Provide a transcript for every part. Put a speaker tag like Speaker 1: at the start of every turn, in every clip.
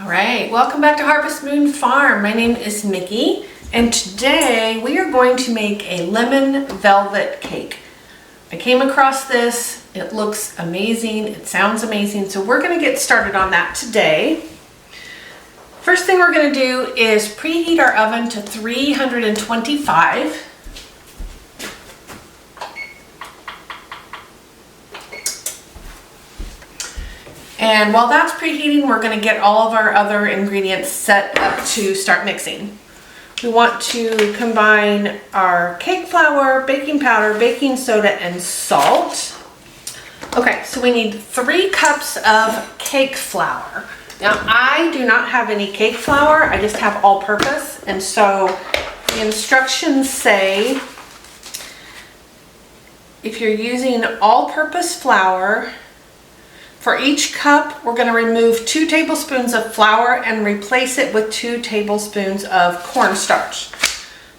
Speaker 1: All right, welcome back to Harvest Moon Farm. My name is Mickey, and today we are going to make a lemon velvet cake. I came across this, it looks amazing, it sounds amazing, so we're gonna get started on that today. First thing we're gonna do is preheat our oven to 325. And while that's preheating, we're going to get all of our other ingredients set up to start mixing. We want to combine our cake flour, baking powder, baking soda, and salt. Okay, so we need 3 cups of cake flour. Now, I do not have any cake flour, I just have all-purpose, and so the instructions say if you're using all-purpose flour, for each cup, we're going to remove 2 tablespoons of flour and replace it with 2 tablespoons of cornstarch.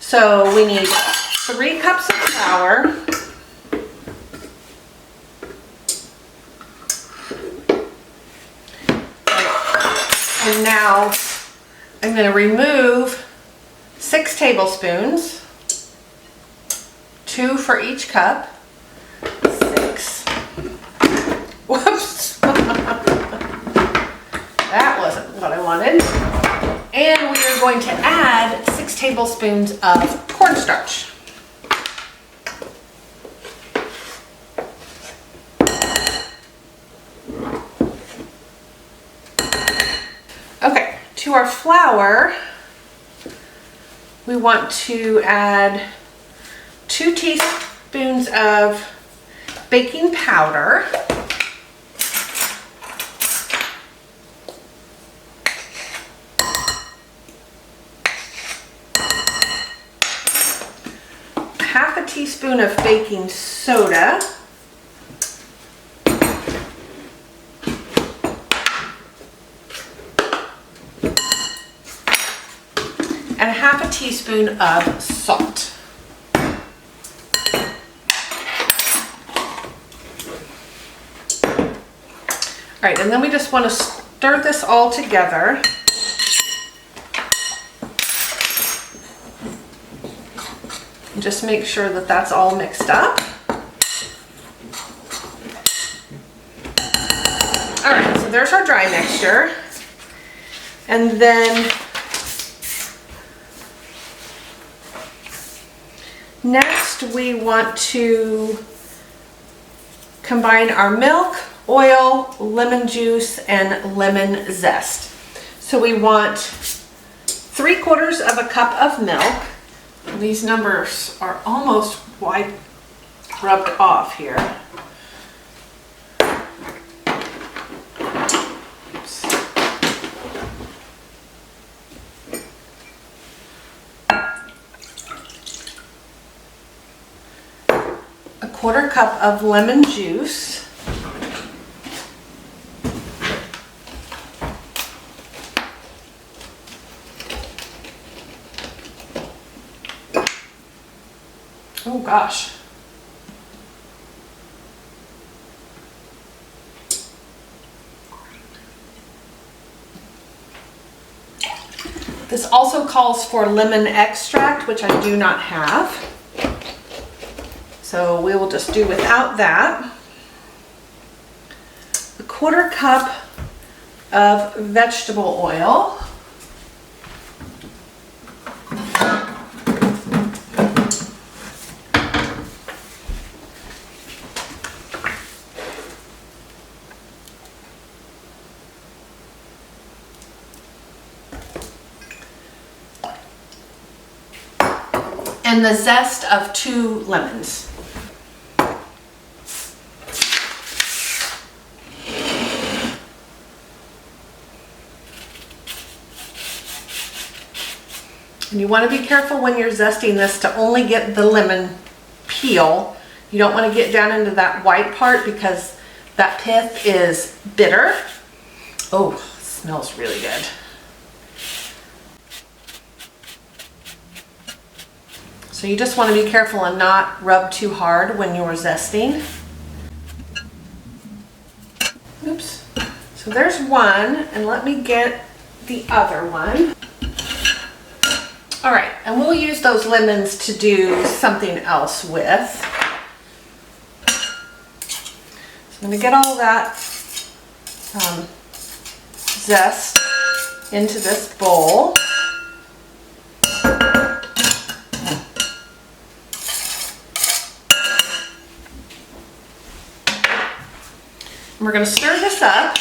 Speaker 1: So we need 3 cups of flour. And now I'm going to remove 6 tablespoons, 2 for each cup. 6. Whoops. That wasn't what I wanted. And we are going to add 6 tablespoons of cornstarch. Okay, to our flour, we want to add 2 teaspoons of baking powder. Half a teaspoon of baking soda, and half a teaspoon of salt. All right, and then we just want to stir this all together. Just make sure that that's all mixed up. All right, so there's our dry mixture. And then next we want to combine our milk, oil, lemon juice, and lemon zest. So we want 3/4 of a cup of milk. These numbers are almost rubbed off here. Oops. A 1/4 cup of lemon juice. Oh gosh. This also calls for lemon extract, which I do not have. So we will just do without that. A 1/4 cup of vegetable oil. And the zest of 2 lemons. And you want to be careful when you're zesting this to only get the lemon peel. You don't want to get down into that white part because that pith is bitter. Oh, it smells really good. So you just want to be careful and not rub too hard when you're zesting. Oops. So there's one, and let me get the other one. All right, and we'll use those lemons to do something else with. So I'm gonna get all that zest into this bowl. And we're gonna stir this up.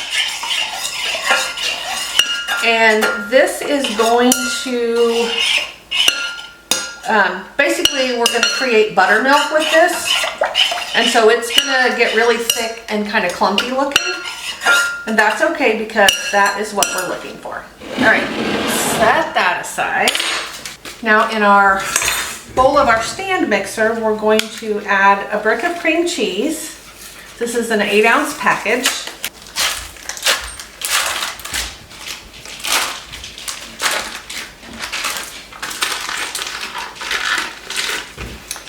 Speaker 1: And this is going to, basically we're going to create buttermilk with this. And so it's going to get really thick and kind of clumpy looking. And that's okay because that is what we're looking for. All right, set that aside. Now in our bowl of our stand mixer, we're going to add a brick of cream cheese. This is an 8-ounce package.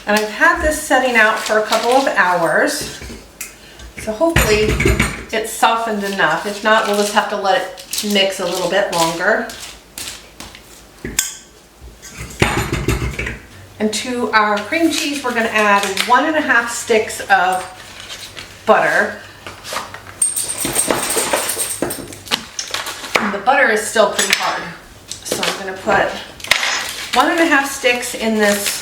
Speaker 1: And I've had this setting out for a couple of hours, so hopefully it's softened enough. If not, we'll just have to let it mix a little bit longer. And to our cream cheese, we're going to add 1.5 sticks of butter. And the butter is still pretty hard, so I'm going to put 1.5 sticks in this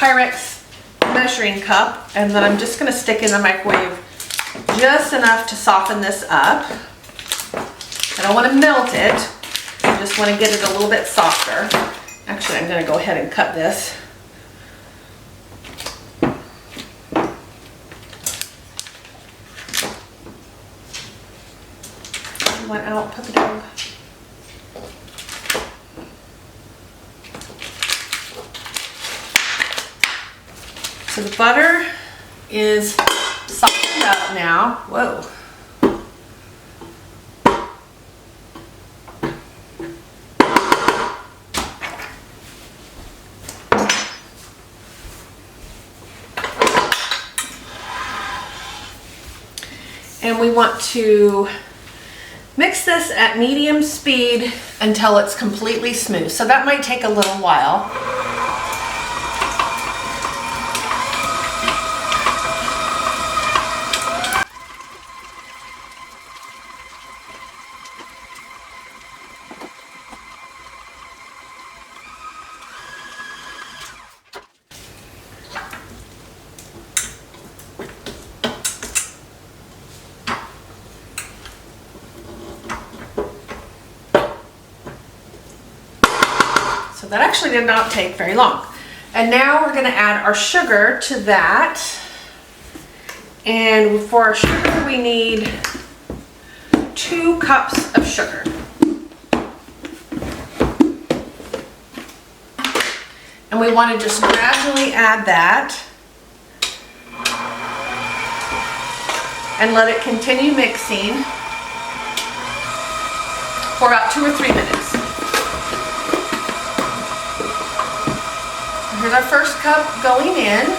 Speaker 1: Pyrex measuring cup, and then I'm just going to stick in the microwave just enough to soften this up. I don't want to melt it, I just want to get it a little bit softer. Actually, I'm going to go ahead and cut this. Went out, puppy dog. So the butter is softened up now. Whoa. And we want to mix this at medium speed until it's completely smooth. So that might take a little while. So that actually did not take very long. And now we're going to add our sugar to that. And for our sugar, we need 2 cups of sugar. And we want to just gradually add that and let it continue mixing for about 2 or 3 minutes. Here's our first cup going in.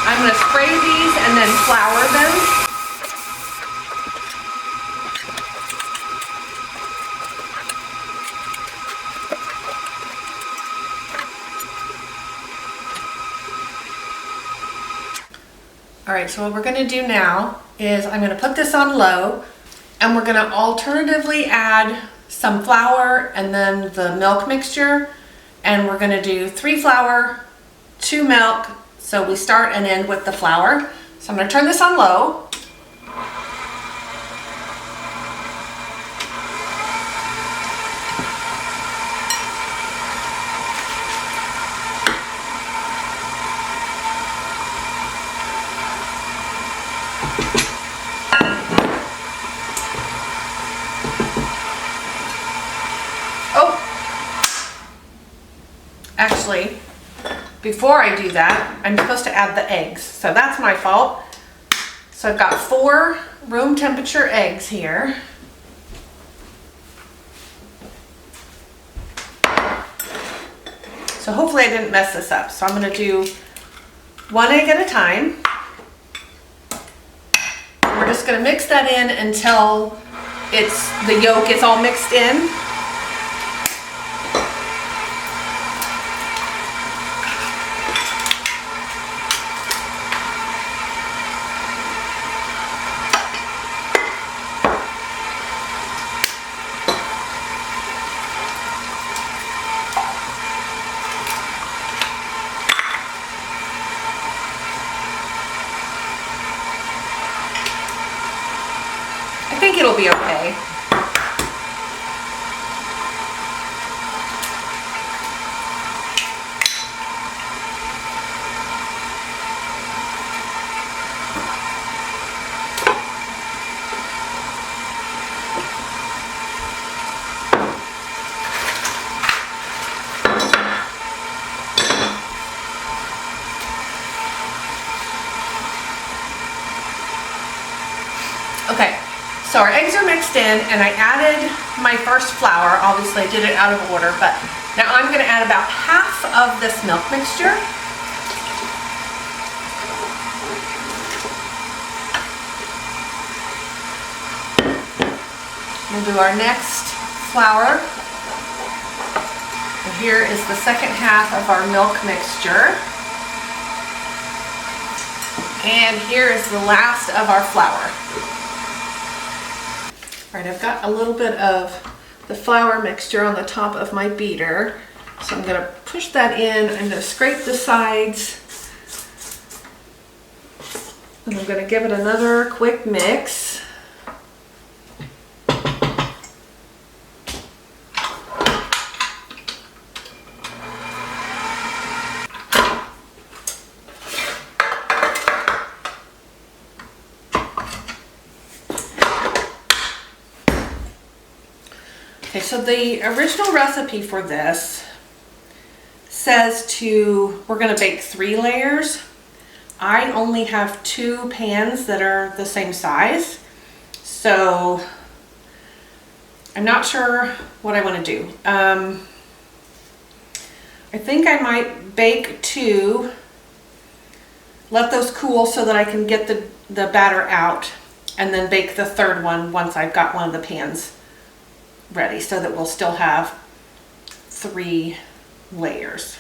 Speaker 1: I'm going to spray these and then flour them. All right, so what we're going to do now is I'm going to put this on low, and we're going to alternatively add some flour and then the milk mixture, and we're going to do 3 flour, 2 milk. So we start and end with the flour. So I'm going to turn this on low. before I do that, I'm supposed to add the eggs. So that's my fault. So I've got 4 room temperature eggs here. So hopefully I didn't mess this up. So I'm going to do 1 egg at a time. We're just going to mix that in until the yolk is all mixed in. I think it'll be okay. Okay. So our eggs are mixed in, and I added my first flour. Obviously I did it out of order, but now I'm going to add about half of this milk mixture. We'll do our next flour. And here is the second half of our milk mixture. And here is the last of our flour. All right, I've got a little bit of the flour mixture on the top of my beater. So I'm going to push that in. I'm going to scrape the sides. And I'm going to give it another quick mix. Okay, so the original recipe for this says we're going to bake 3 layers. I only have 2 pans that are the same size, so I'm not sure what I want to do. I think I might bake 2, let those cool so that I can get the batter out, and then bake the 3rd one once I've got one of the pans ready, so that we'll still have 3 layers.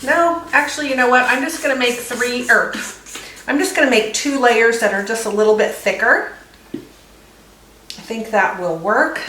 Speaker 1: No, actually, you know what? I'm just going to make 2 layers that are just a little bit thicker. I think that will work.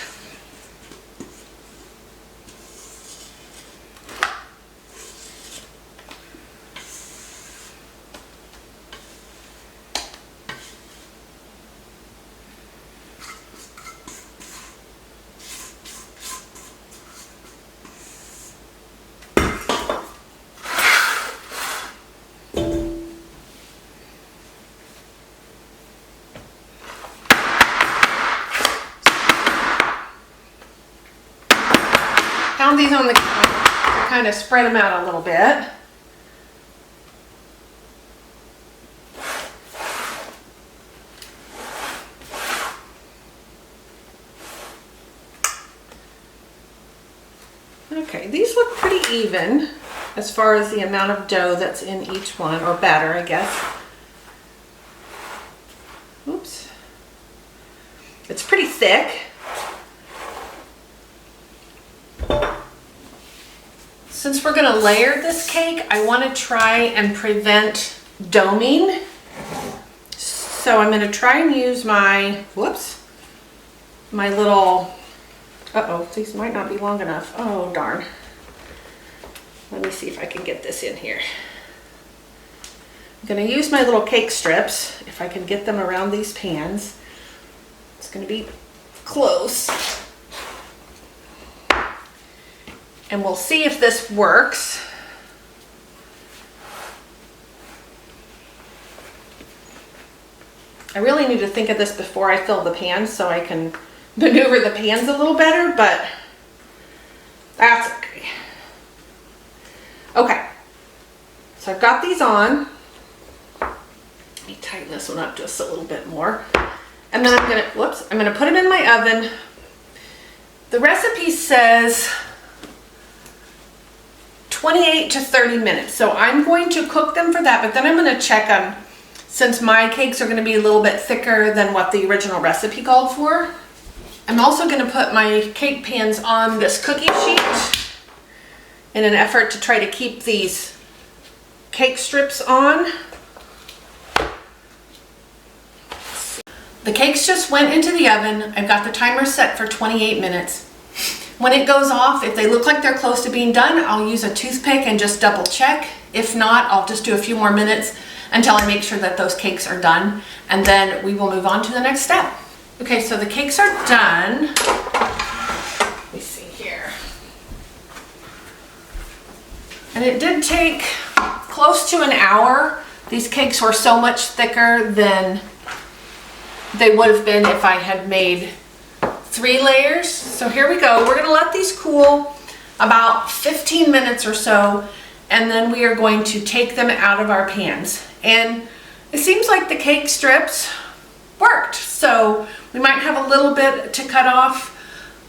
Speaker 1: Pound these on the counter to kind of spread them out a little bit. Okay, these look pretty even as far as the amount of dough that's in each one, or batter, I guess. Oops. It's pretty thick. Since we're going to layer this cake, I want to try and prevent doming. So I'm going to try and use my little, these might not be long enough. Oh, darn. Let me see if I can get this in here. I'm going to use my little cake strips, if I can get them around these pans. It's going to be close. And we'll see if this works. I really need to think of this before I fill the pans so I can maneuver the pans a little better, but that's okay. Okay, so I've got these on. Let me tighten this one up just a little bit more. And then I'm gonna put them in my oven. The recipe says 28 to 30 minutes. So I'm going to cook them for that, but then I'm gonna check them since my cakes are gonna be a little bit thicker than what the original recipe called for. I'm also gonna put my cake pans on this cookie sheet in an effort to try to keep these cake strips on. The cakes just went into the oven. I've got the timer set for 28 minutes. When it goes off, if they look like they're close to being done, I'll use a toothpick and just double check. If not, I'll just do a few more minutes until I make sure that those cakes are done, and then we will move on to the next step. Okay, so the cakes are done. Let me see here. And it did take close to an hour. These cakes were so much thicker than they would have been if I had made 3 layers. So here we go. We're gonna let these cool about 15 minutes or so, and then we are going to take them out of our pans. And it seems like the cake strips worked. So we might have a little bit to cut off,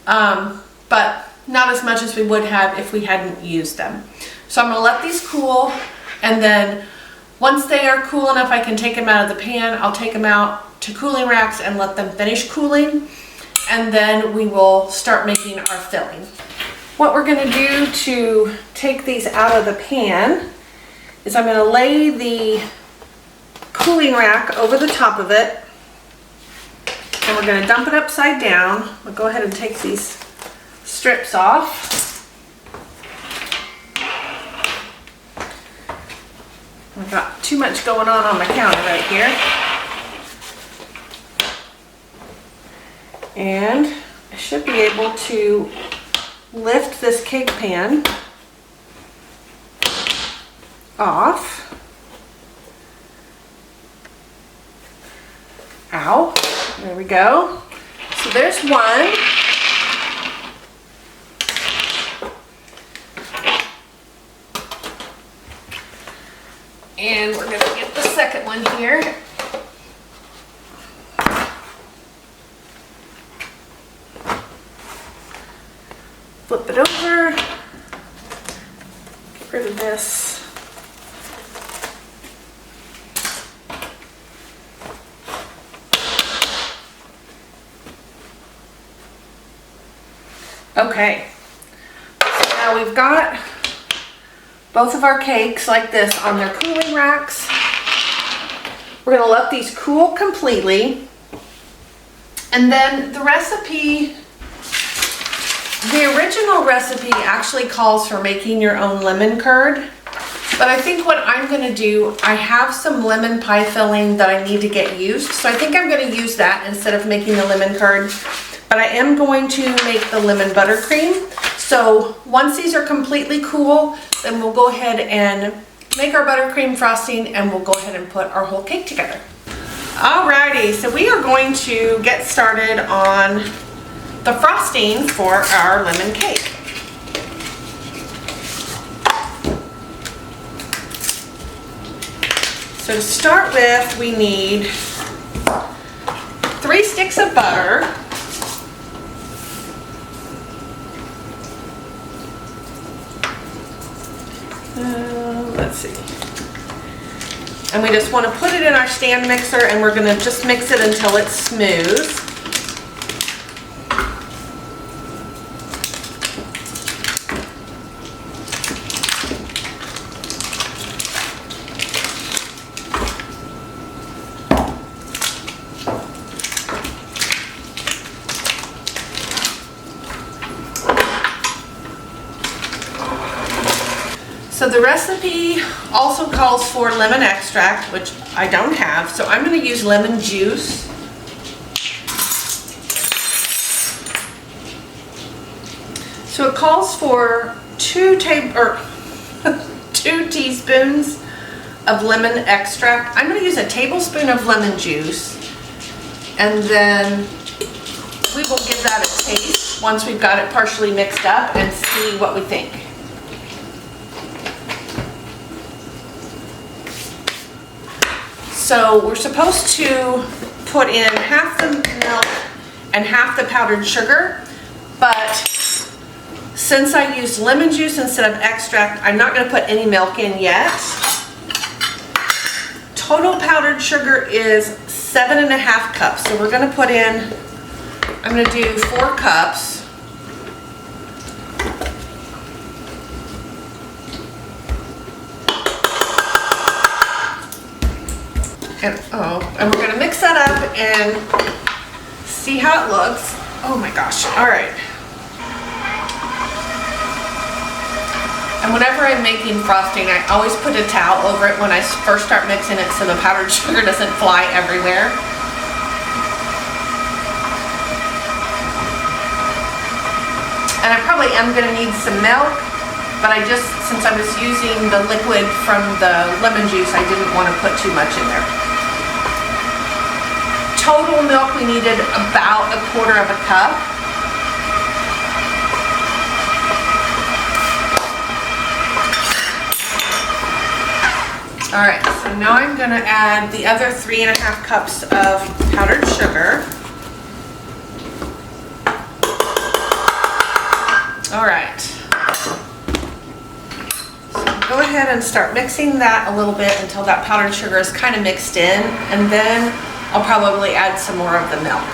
Speaker 1: but not as much as we would have if we hadn't used them. So I'm gonna let these cool, and then once they are cool enough I can take them out of the pan, I'll take them out to cooling racks and let them finish cooling, and then we will start making our filling. What we're gonna do to take these out of the pan is I'm gonna lay the cooling rack over the top of it, and we're gonna dump it upside down. We'll go ahead and take these strips off. I've got too much going on my counter right here. And I should be able to lift this cake pan off. Ow, there we go. So there's one. And we're gonna get the second one here. Flip it over. Get rid of this. Okay, so now we've got both of our cakes like this on their cooling racks. We're gonna let these cool completely. And then the recipe, the original recipe actually calls for making your own lemon curd. But I think what I'm gonna do, I have some lemon pie filling that I need to get used. So I think I'm gonna use that instead of making the lemon curd. But I am going to make the lemon buttercream. So once these are completely cool, then we'll go ahead and make our buttercream frosting, and we'll go ahead and put our whole cake together. Alrighty, so we are going to get started on the frosting for our lemon cake. So to start with, we need 3 sticks of butter. Let's see. And we just want to put it in our stand mixer, and we're going to just mix it until it's smooth. So the recipe also calls for lemon extract, which I don't have, so I'm going to use lemon juice. So So it calls for 2 teaspoons of lemon extract. I'm going to use a tablespoon of lemon juice, and then we will give that a taste once we've got it partially mixed up and see what we think. So we're supposed to put in half the milk and half the powdered sugar, but since I used lemon juice instead of extract, I'm not going to put any milk in yet. Total powdered sugar is 7.5 cups. So we're going to put in, I'm going to do 4 cups. And we're going to mix that up and see how it looks. Oh my gosh. All right. And whenever I'm making frosting, I always put a towel over it when I first start mixing it so the powdered sugar doesn't fly everywhere. And I probably am going to need some milk, but since I was using the liquid from the lemon juice, I didn't want to put too much in there. Total milk, we needed about 1/4 cup. All right, so now I'm going to add the other 3.5 cups of powdered sugar. All right. So go ahead and start mixing that a little bit until that powdered sugar is kind of mixed in, and then I'll probably add some more of the milk.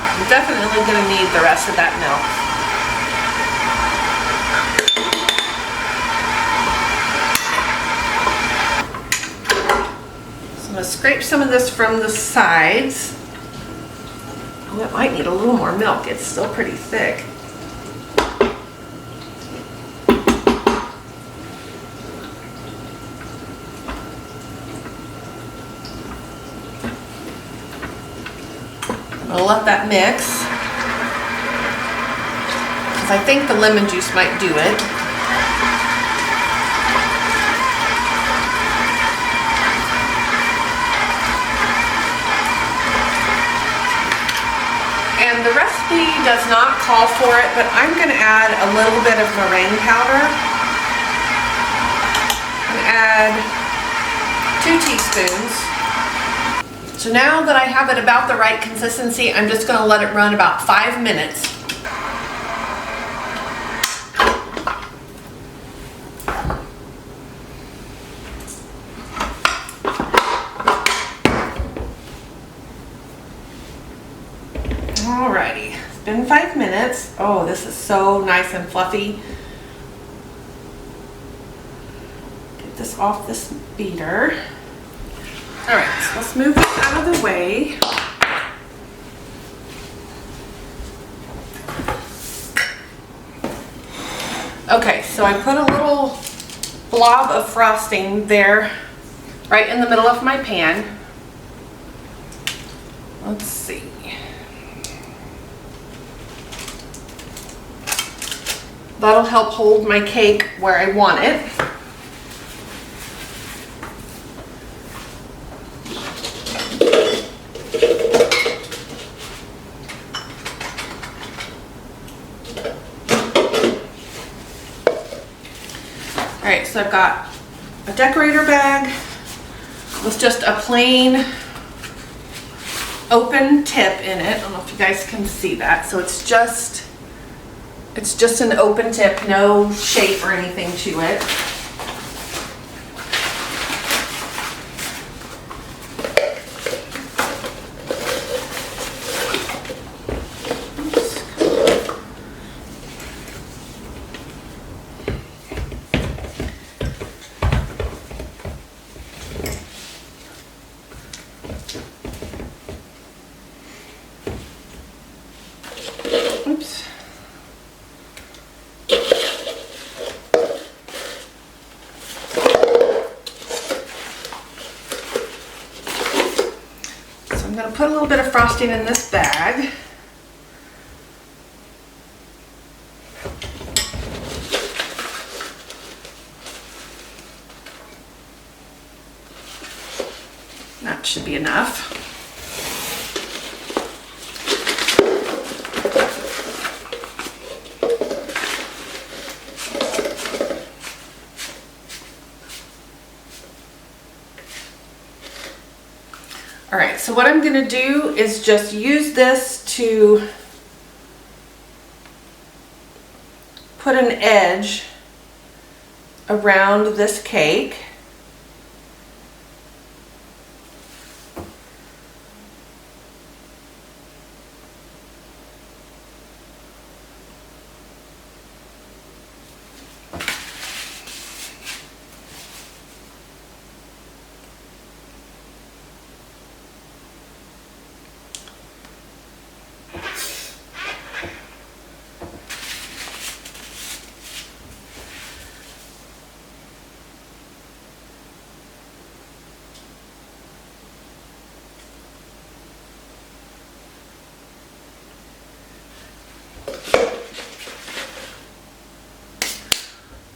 Speaker 1: I'm definitely going to need the rest of that milk. So I'm going to scrape some of this from the sides. Oh, it might need a little more milk. It's still pretty thick. I'll let that mix, because I think the lemon juice might do it. And the recipe does not call for it, but I'm going to add a little bit of meringue powder. I'm going to add 2 teaspoons. So now that I have it about the right consistency, I'm just going to let it run about 5 minutes. Alrighty, it's been 5 minutes. Oh, this is so nice and fluffy. Get this off this beater. All right, so let's move this out of the way. Okay, so I put a little blob of frosting there, right in the middle of my pan. Let's see. That'll help hold my cake where I want it. Alright, so I've got a decorator bag with just a plain open tip in it. I don't know if you guys can see that. So it's just an open tip, no shape or anything to it. Oops. So I'm going to put a little bit of frosting in this bag. That should be enough. All right, so what I'm gonna do is just use this to put an edge around this cake.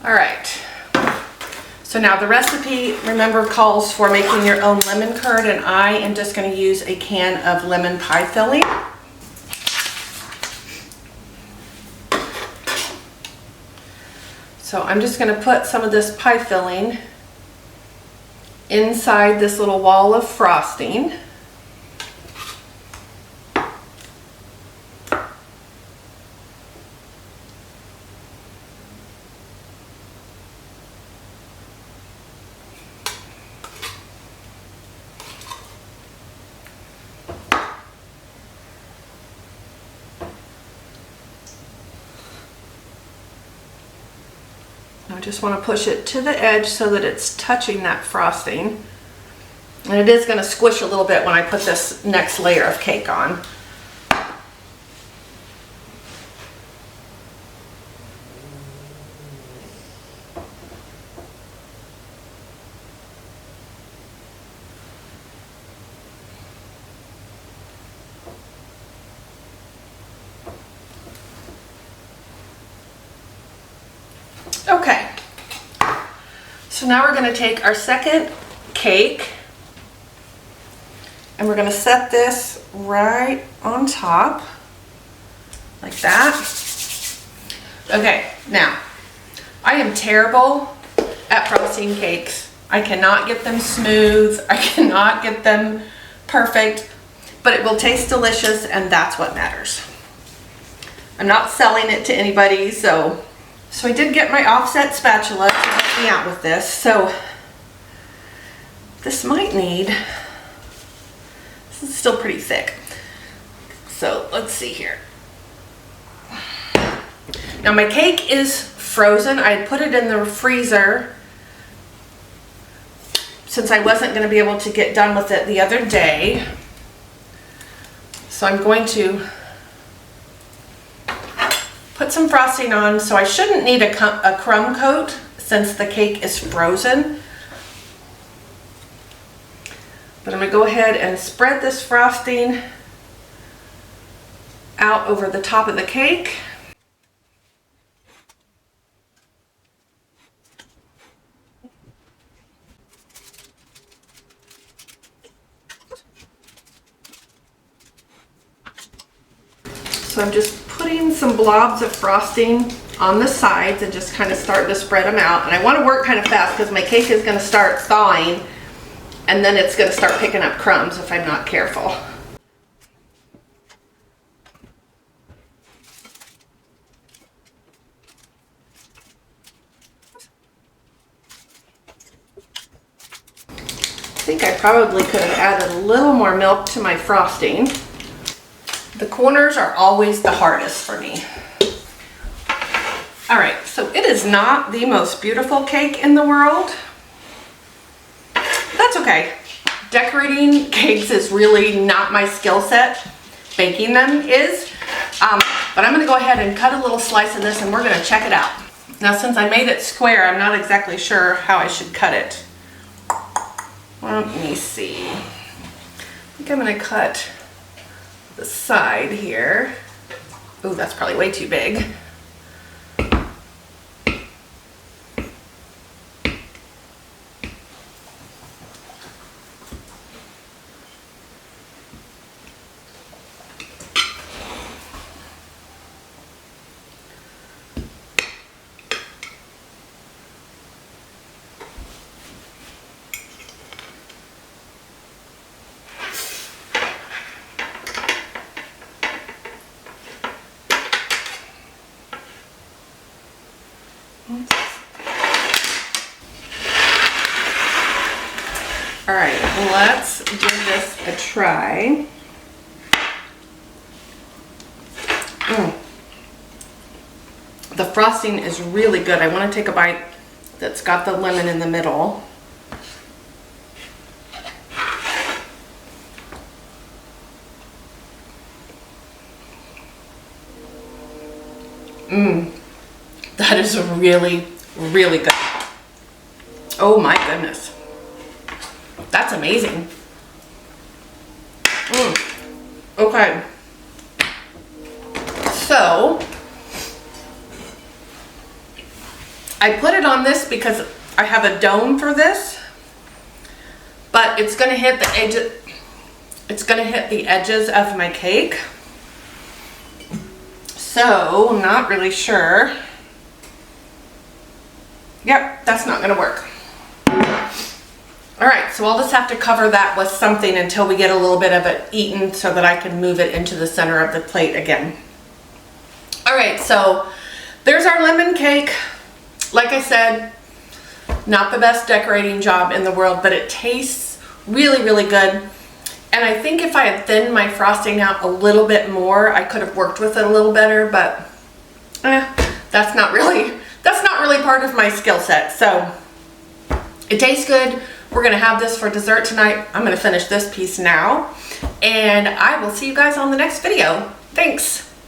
Speaker 1: All right, so now the recipe, remember, calls for making your own lemon curd, and I am just going to use a can of lemon pie filling. So I'm just going to put some of this pie filling inside this little wall of frosting. I just want to push it to the edge so that it's touching that frosting. And it is going to squish a little bit when I put this next layer of cake on. Okay, so now we're going to take our second cake and we're going to set this right on top like that. Okay, now I am terrible at frosting cakes. I cannot get them smooth, I cannot get them perfect, but it will taste delicious, and that's what matters. I'm not selling it to anybody, so I did get my offset spatula to help me out with this. So this might need, this is still pretty thick. So let's see here. Now my cake is frozen. I put it in the freezer since I wasn't going to be able to get done with it the other day. So I'm going to put some frosting on, so I shouldn't need a crumb coat since the cake is frozen. But I'm going to go ahead and spread this frosting out over the top of the cake. So I'm just putting some blobs of frosting on the sides and just kind of starting to spread them out. And I want to work kind of fast because my cake is going to start thawing and then it's going to start picking up crumbs if I'm not careful. I think I probably could have added a little more milk to my frosting. The corners are always the hardest for me. All right, so it is not the most beautiful cake in the world. That's okay. Decorating cakes is really not my skill set. Baking them is. But I'm gonna go ahead and cut a little slice of this and we're gonna check it out. Now since I made it square, I'm not exactly sure how I should cut it. Let me see. I think I'm gonna cut the side here. Oh, that's probably way too big. All right, let's give this a try. The frosting is really good. I want to take a bite that's got the lemon in the middle. That is really, really good. Oh my goodness. That's amazing. Okay. So, I put it on this because I have a dome for this, but it's gonna hit the edge. It's gonna hit the edges of my cake. So, I'm not really sure. Yep, that's not gonna work. All right, so I'll just have to cover that with something until we get a little bit of it eaten so that I can move it into the center of the plate again. All right, so there's our lemon cake. Like I said, not the best decorating job in the world, but it tastes really, really good. And I think if I had thinned my frosting out a little bit more, I could have worked with it a little better, but that's not really part of my skill set. So it tastes good. We're gonna have this for dessert tonight. I'm gonna finish this piece now, and I will see you guys on the next video. Thanks.